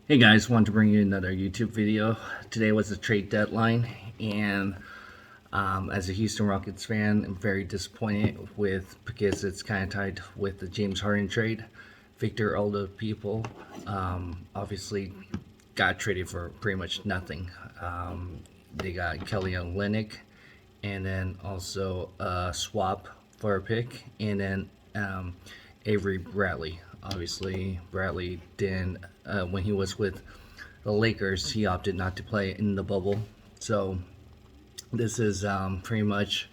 Hey guys, wanted to bring you another YouTube video. Today was the trade deadline, and as a Houston Rockets fan, I'm very disappointed because it's kind of tied with the James Harden trade. Victor Oladipo obviously got traded for pretty much nothing. They got Kelly Olynyk, and then also a swap for a pick, and then Avery Bradley. Obviously, Bradley didn't, when he was with the Lakers, he opted not to play in the bubble. So this is pretty much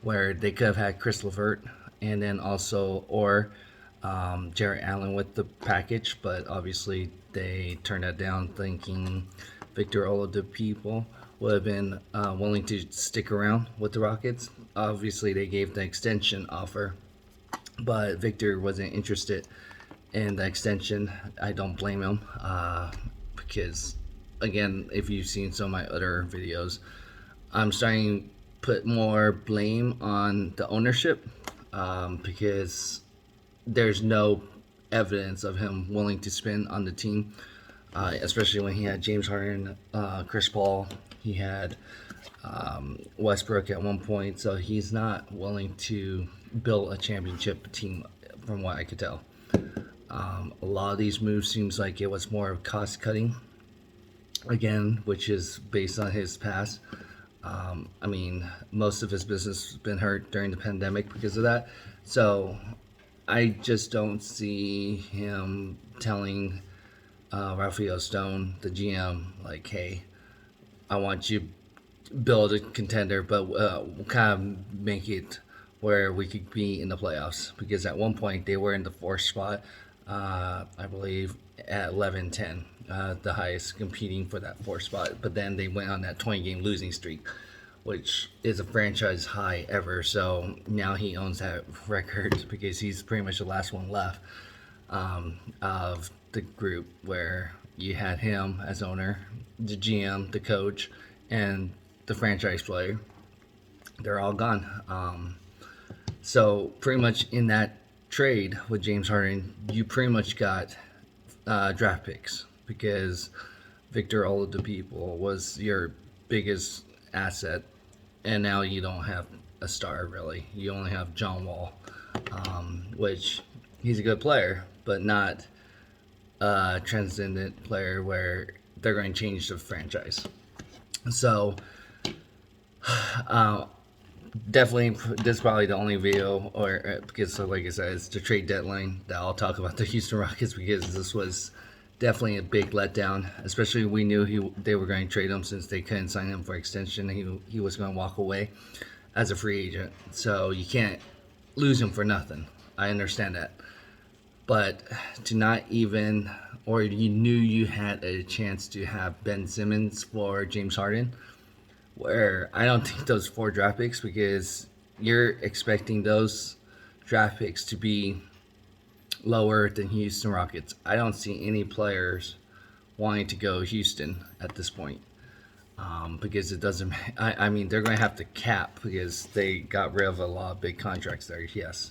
where they could have had Chris LeVert and then also, or Jarrett Allen with the package, but obviously they turned that down thinking Victor Oladipo would have been willing to stick around with the Rockets. Obviously, they gave the extension offer, but Victor wasn't interested in the extension. I don't blame him because, again, if you've seen some of my other videos, I'm starting to put more blame on the ownership because there's no evidence of him willing to spend on the team, especially when he had James Harden, Chris Paul, he had Westbrook at one point, so he's not willing to build a championship team from what I could tell. A lot of these moves seems like it was more of cost cutting, again, which is based on his past. I mean, most of his business has been hurt during the pandemic because of that. So I just don't see him telling Rafael Stone, the GM, like, hey, I want you to build a contender, but we'll kind of make it where we could be in the playoffs. Because at one point they were in the fourth spot, I believe, at 11-10, the highest competing for that fourth spot. But then they went on that 20-game losing streak, which is a franchise high ever. So now he owns that record because he's pretty much the last one left of the group where you had him as owner, the GM, the coach, and the franchise player. They're all gone. So pretty much in that trade with James Harden, you pretty much got draft picks because Victor Oladipo was your biggest asset, and now you don't have a star really. You only have John Wall, which he's a good player, but not a transcendent player where they're going to change the franchise. So definitely, this is probably the only video, or because, so like I said, it's the trade deadline that I'll talk about the Houston Rockets, because this was definitely a big letdown. Especially, we knew they were going to trade him since they couldn't sign him for extension. He was going to walk away as a free agent, so you can't lose him for nothing. I understand that, but to not even, or you knew you had a chance to have Ben Simmons for James Harden, where I don't think those 4 draft picks, because you're expecting those draft picks to be lower than Houston Rockets. I don't see any players wanting to go Houston at this point because it doesn't. I mean, they're going to have to cap because they got rid of a lot of big contracts there. Yes,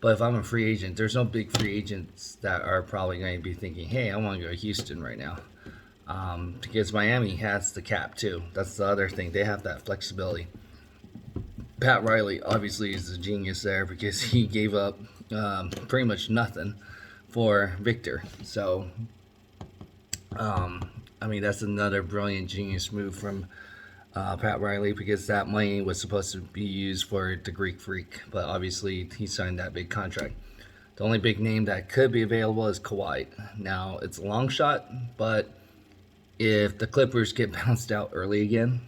but if I'm a free agent, there's no big free agents that are probably going to be thinking, "Hey, I want to go to Houston right now." Because Miami has the cap too. That's the other thing. They have that flexibility. Pat Riley obviously is a genius there because he gave up pretty much nothing for Victor. So, I mean, that's another brilliant genius move from Pat Riley, because that money was supposed to be used for the Greek Freak, but obviously he signed that big contract. The only big name that could be available is Kawhi. Now, it's a long shot, but if the Clippers get bounced out early again,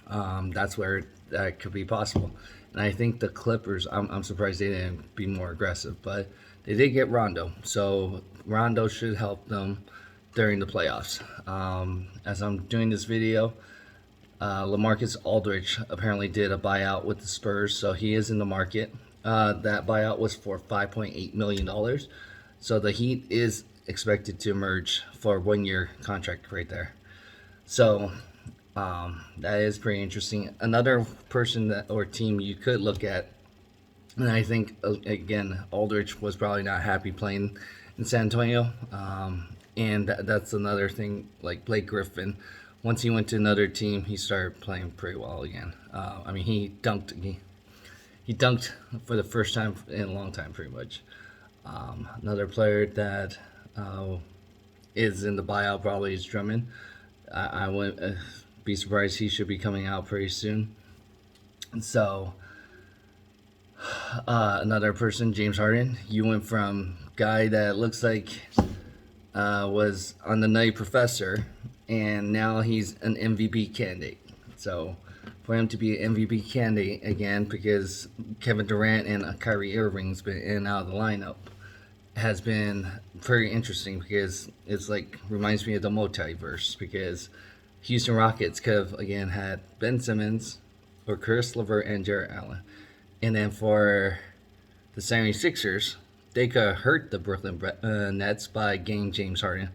that's where that could be possible. And I think the Clippers, I'm surprised they didn't be more aggressive, but they did get Rondo. So Rondo should help them during the playoffs. As I'm doing this video, LaMarcus Aldridge apparently did a buyout with the Spurs, so he is in the market. That buyout was for $5.8 million. So the Heat is expected to emerge for a 1-year contract right there. So that is pretty interesting. Another person that, or team you could look at, and I think again Aldridge was probably not happy playing in San Antonio. And that's another thing. Like Blake Griffin, once he went to another team, he started playing pretty well again. I mean, he dunked for the first time in a long time, pretty much. Another player that is in the buyout probably is Drummond. I wouldn't be surprised he should be coming out pretty soon. So another person, James Harden. You went from guy that looks like was on the Nutty Professor, and now he's an MVP candidate. So for him to be an MVP candidate again, because Kevin Durant and Kyrie Irving's been in and out of the lineup, has been very interesting, because it's like reminds me of the multiverse, because Houston Rockets could have again had Ben Simmons or Chris LeVert and Jarrett Allen. And then for the 76ers, they could have hurt the Brooklyn Nets by getting James Harden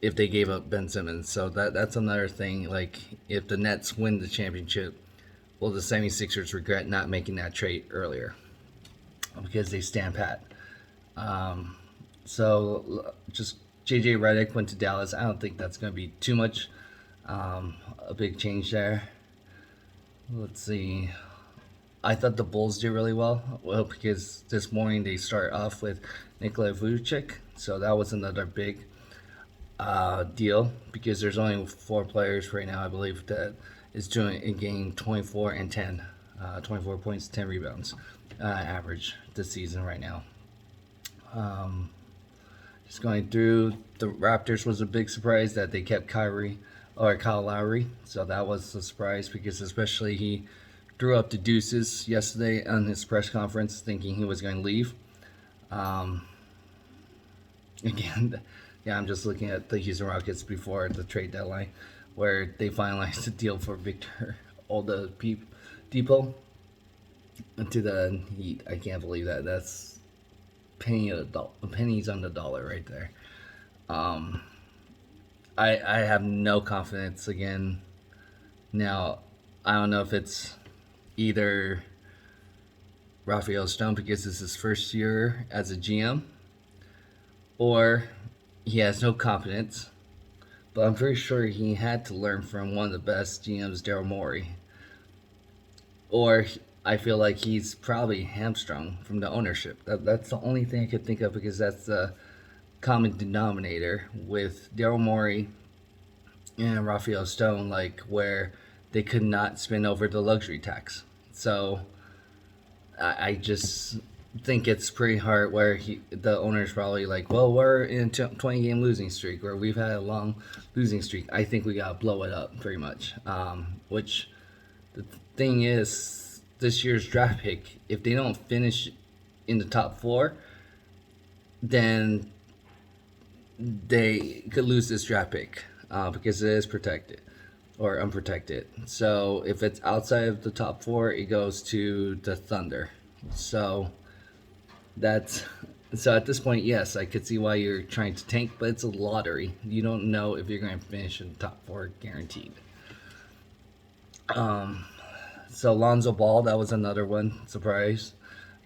if they gave up Ben Simmons. So that's another thing. Like, if the Nets win the championship, will the 76ers regret not making that trade earlier? Because they stand pat. So just JJ Redick went to Dallas. I don't think that's going to be too much a big change there. Let's see. I thought the Bulls did really well. Well, because this morning they start off with Nikola Vucevic, so that was another big deal, because there's only 4 players right now, I believe, that is doing in game 24 and 10, 24 points, 10 rebounds average this season right now. Just going through, the Raptors was a big surprise that they kept Kyle Lowry, so that was a surprise, because especially he threw up the deuces yesterday on his press conference, thinking he was going to leave. Again, yeah, I'm just looking at the Houston Rockets before the trade deadline, where they finalized a deal for Victor Oladipo to the Heat. I can't believe that. That's pennies on the dollar right there. I have no confidence again. Now, I don't know if it's either Rafael Stone, because this is his first year as a GM, or he has no confidence. But I'm pretty sure he had to learn from one of the best GMs, Daryl Morey. Or I feel like he's probably hamstrung from the ownership. That's the only thing I could think of, because that's the common denominator with Daryl Morey and Rafael Stone, like where they could not spend over the luxury tax. So I just think it's pretty hard, where the owner's probably like, well, we're in a 20-game losing streak, or we've had a long losing streak. I think we got to blow it up pretty much. Which the thing is, this year's draft pick, if they don't finish in the top 4, then they could lose this draft pick because it is protected or unprotected. So if it's outside of the top 4, it goes to the Thunder. So at this point, yes, I could see why you're trying to tank, but it's a lottery. You don't know if you're going to finish in the top 4 guaranteed. So Lonzo Ball, that was another one surprise,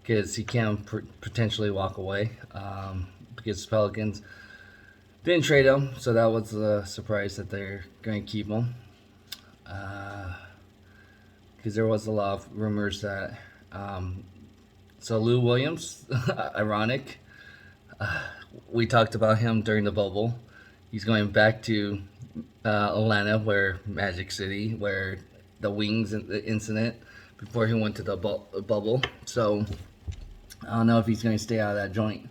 because he can potentially walk away because Pelicans didn't trade him, so that was a surprise that they're going to keep him. Because there was a lot of rumors that so Lou Williams, ironic, we talked about him during the bubble. He's going back to Atlanta, where Magic City, where the Wings incident, before he went to the bubble. So I don't know if he's going to stay out of that joint,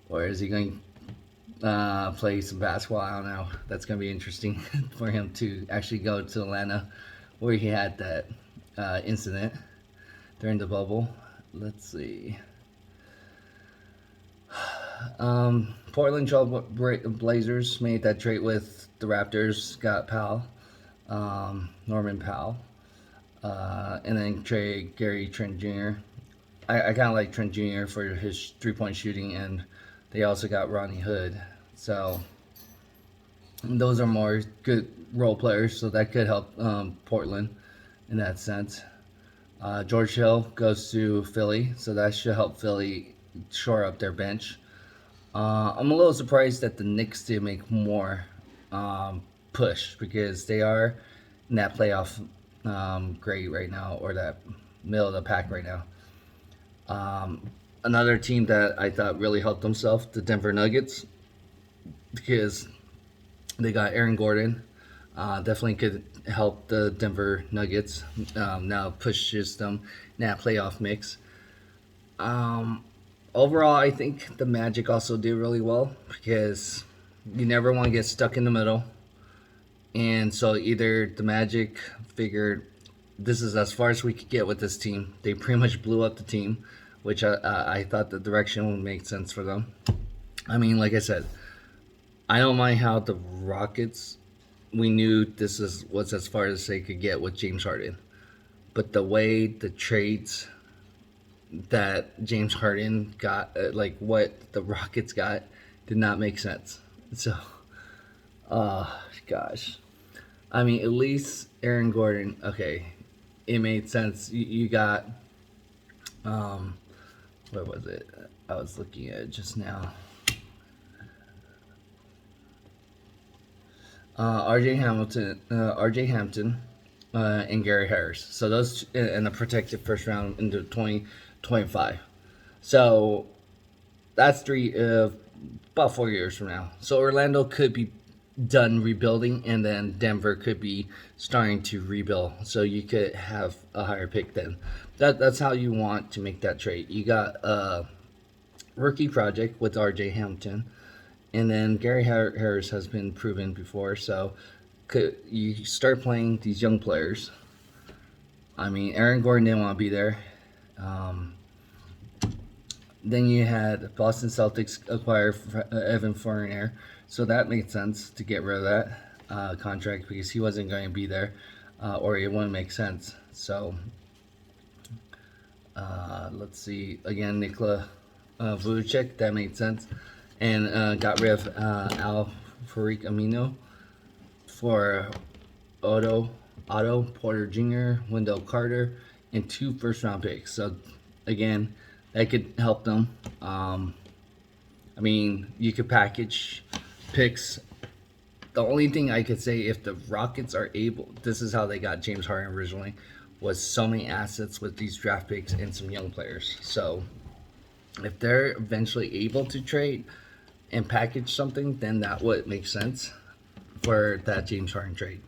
or is he going to play some basketball. I don't know. That's going to be interesting for him to actually go to Atlanta, where he had that incident during the bubble. Let's see. Portland Trail Blazers made that trade with the Raptors, got Powell, Norman Powell, and then trade Gary Trent Jr. I kind of like Trent Jr. for his 3-point shooting, and they also got Rodney Hood. So those are more good role players, so that could help Portland in that sense. George Hill goes to Philly, so that should help Philly shore up their bench. I'm a little surprised that the Knicks did make more push because they are in that playoff grade right now, or that middle of the pack right now. Another team that I thought really helped themselves, the Denver Nuggets, because they got Aaron Gordon. Definitely could help the Denver Nuggets. Now pushes them in that playoff mix. Um, Overall, I think the Magic also did really well because you never want to get stuck in the middle. And so either the Magic figured this is as far as we could get with this team. They pretty much blew up the team, which I thought the direction would make sense for them. I mean, like I said, I don't mind how the Rockets. We knew was as far as they could get with James Harden, but the way the trades that James Harden got, like what the Rockets got, did not make sense. So, gosh, I mean, at least Aaron Gordon. Okay, it made sense. You got, what was it? I was looking at it just now. RJ Hampton, and Gary Harris. So those in the protected first round into 2025. So that's about 4 years from now. So Orlando could be done rebuilding, and then Denver could be starting to rebuild. So you could have a higher pick then. That's how you want to make that trade. You got a rookie project with RJ Hampton, and then Gary Harris has been proven before. So could you start playing these young players? I mean, Aaron Gordon didn't want to be there. Um, then you had Boston Celtics acquire Evan Fournier, so that made sense to get rid of that contract because he wasn't going to be there, or it wouldn't make sense. So let's see again, Nikola Vucevic, that made sense, and got rid of Al Farik Amino for Otto Porter Jr., Wendell Carter, and 2 first-round picks. So again, that could help them. I mean, you could package picks. The only thing I could say, if the Rockets are able, this is how they got James Harden originally, was so many assets with these draft picks and some young players. So if they're eventually able to trade and package something, then that would make sense for that James Harden trade.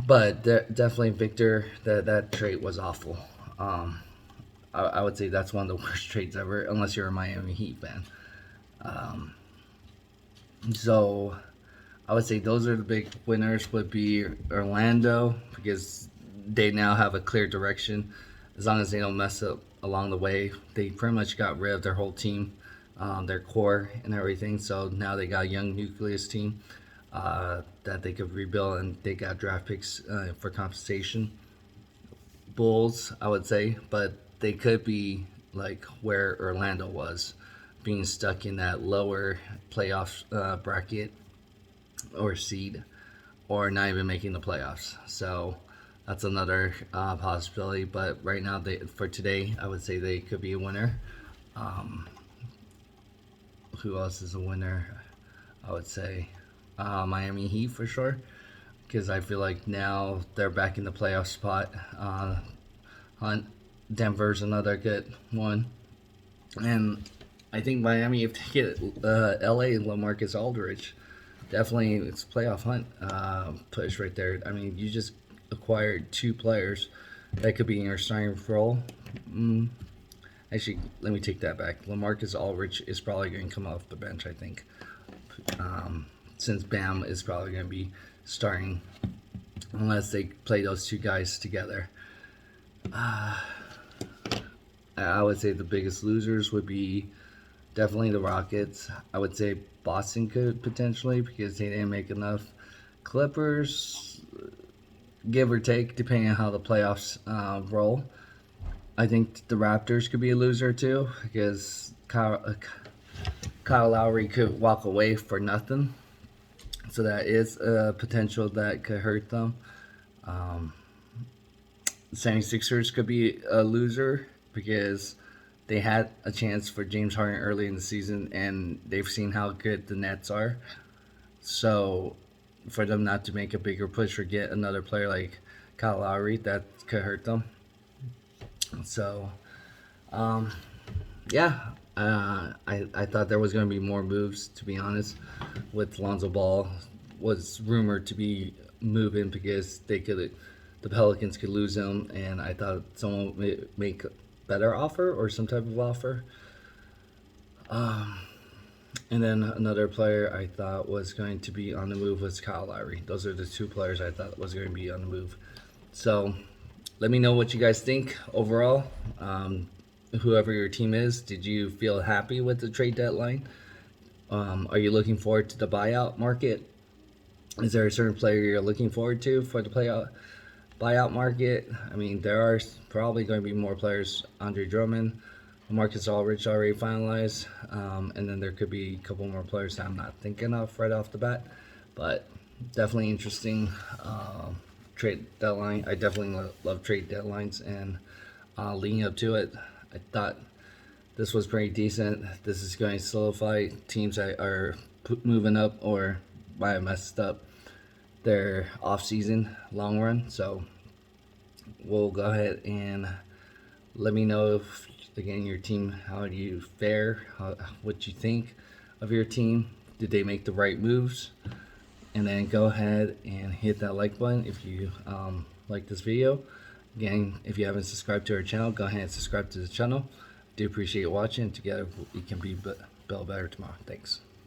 But definitely, Victor, that trade was awful. I would say that's one of the worst trades ever, unless you're a Miami Heat fan. So I would say those are the big winners. Would be Orlando, because they now have a clear direction. As long as they don't mess up along the way, they pretty much got rid of their whole team, their core and everything. So now they got a young nucleus team that they could rebuild, and they got draft picks for compensation. Bulls, I would say, but they could be like where Orlando was, being stuck in that lower playoff bracket or seed, or not even making the playoffs. So that's another possibility. But right now, for today, I would say they could be a winner. Who else is a winner? I would say Miami Heat for sure, because I feel like now they're back in the playoff spot. Hunt, Denver's another good one, and I think Miami, if they get LA and LaMarcus Aldridge, definitely it's playoff hunt push right there. I mean, you just acquired 2 players that could be in your starting role. Actually, let me take that back. LaMarcus Aldridge is probably going to come off the bench, I think, since Bam is probably going to be starting unless they play those 2 guys together. I would say the biggest losers would be definitely the Rockets. I would say Boston could potentially, because they didn't make enough. Clippers, give or take, depending on how the playoffs roll. I think the Raptors could be a loser too, because Kyle Lowry could walk away for nothing. So that is a potential that could hurt them. 76ers could be a loser because they had a chance for James Harden early in the season, and they've seen how good the Nets are. So for them not to make a bigger push or get another player like Kyle Lowry, that could hurt them. So yeah, I thought there was going to be more moves, to be honest. With Lonzo Ball was rumored to be moving because the Pelicans could lose him, and I thought someone would make a better offer or some type of offer. And then another player I thought was going to be on the move was Kyle Lowry. Those are the two players I thought was going to be on the move. So let me know what you guys think overall. Whoever your team is, did you feel happy with the trade deadline? Are you looking forward to the buyout market? Is there a certain player you're looking forward to for the buyout market? I mean, there are probably going to be more players. Andre Drummond, Marcus Aldridge already finalized, and then there could be a couple more players that I'm not thinking of right off the bat. But definitely interesting trade deadline. I definitely love trade deadlines, and leading up to it, I thought this was pretty decent. This is going to solidify teams that are moving up or might have messed up their off-season long run. So we'll go ahead and let me know if, again, your team, how do you fare, what you think of your team. Did they make the right moves? And then go ahead and hit that like button if you like this video. Again, if you haven't subscribed to our channel, go ahead and subscribe to the channel. Do appreciate watching. Together we can build better tomorrow. Thanks.